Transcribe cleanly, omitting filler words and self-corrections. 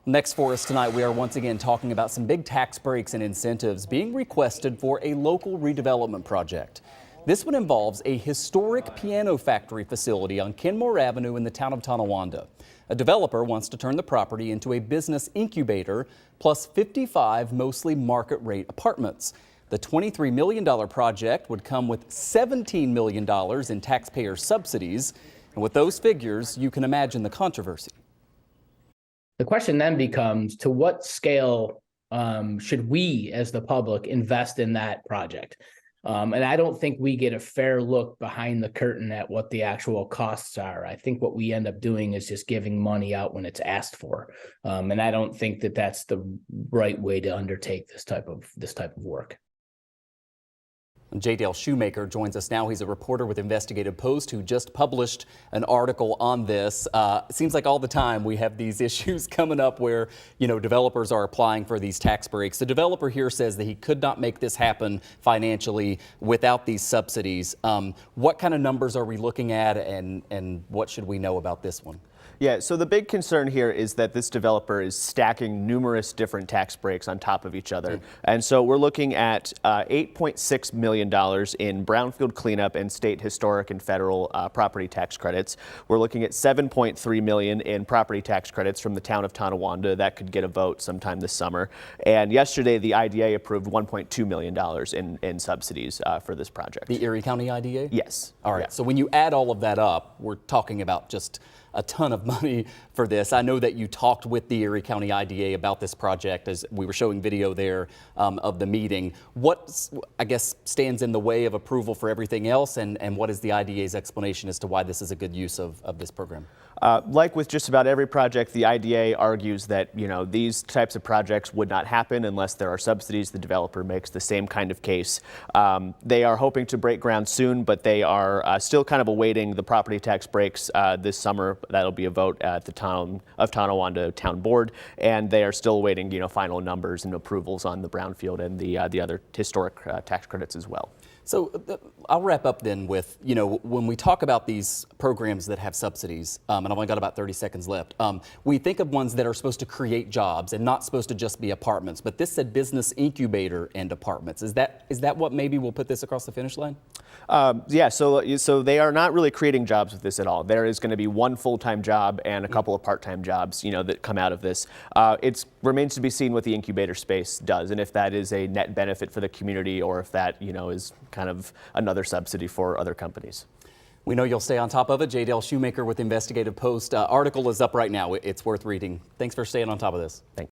Next for us tonight, we are once again talking about some big tax breaks and incentives being requested for a local redevelopment project. This one involves a historic piano factory facility on Kenmore Avenue in the town of Tonawanda. A developer wants to turn the property into a business incubator plus 55 mostly market rate apartments. The $23 million project would come with $17 million in taxpayer subsidies. And with those figures, you can imagine the controversy. The question then becomes, to what scale should we as the public invest in that project? And I don't think we get a fair look behind the curtain at what the actual costs are. I think what we end up doing is just giving money out when it's asked for. And I don't think that that's the right way to undertake this type of work. J.Dale Shoemaker joins us now. He's a reporter with Investigative Post who just published an article on this. It seems like all the time we have these issues coming up where, developers are applying for these tax breaks. The developer here says that he could not make this happen financially without these subsidies. What kind of numbers are we looking at, and what should we know about this one? Yeah, so the big concern here is that this developer is stacking numerous different tax breaks on top of each other. And so we're looking at $8.6 million in brownfield cleanup and state historic and federal property tax credits. We're looking at $7.3 million in property tax credits from the town of Tonawanda. That could get a vote sometime this summer. And yesterday, the IDA approved $1.2 million in subsidies for this project. The Erie County IDA? Yes. All right. Yeah. So when you add all of that up, we're talking about just a ton of money for this. I know that you talked with the Erie County IDA about this project as we were showing video there of the meeting. What, I guess, stands in the way of approval for everything else, and what is the IDA's explanation as to why this is a good use of this program? Like with just about every project, the IDA argues that, these types of projects would not happen unless there are subsidies. The developer makes the same kind of case. They are hoping to break ground soon, but they are still kind of awaiting the property tax breaks this summer. That'll be a vote at the town of Tonawanda Town Board, and they are still awaiting, final numbers and approvals on the brownfield and the other historic tax credits as well. So I'll wrap up then with, when we talk about these programs that have subsidies, and I've only got about 30 seconds left, we think of ones that are supposed to create jobs and not supposed to just be apartments. But this said business incubator and apartments. Is that what maybe will put this across the finish line? Yeah, so they are not really creating jobs with this at all. There is going to be one full-time job and a couple of part-time jobs, that come out of this. It remains to be seen what the incubator space does, and if that is a net benefit for the community, or if that, is kind of another subsidy for other companies. We know you'll stay on top of it. J.Dale Shoemaker with Investigative Post. Article is up right now. It's worth reading. Thanks for staying on top of this. Thanks.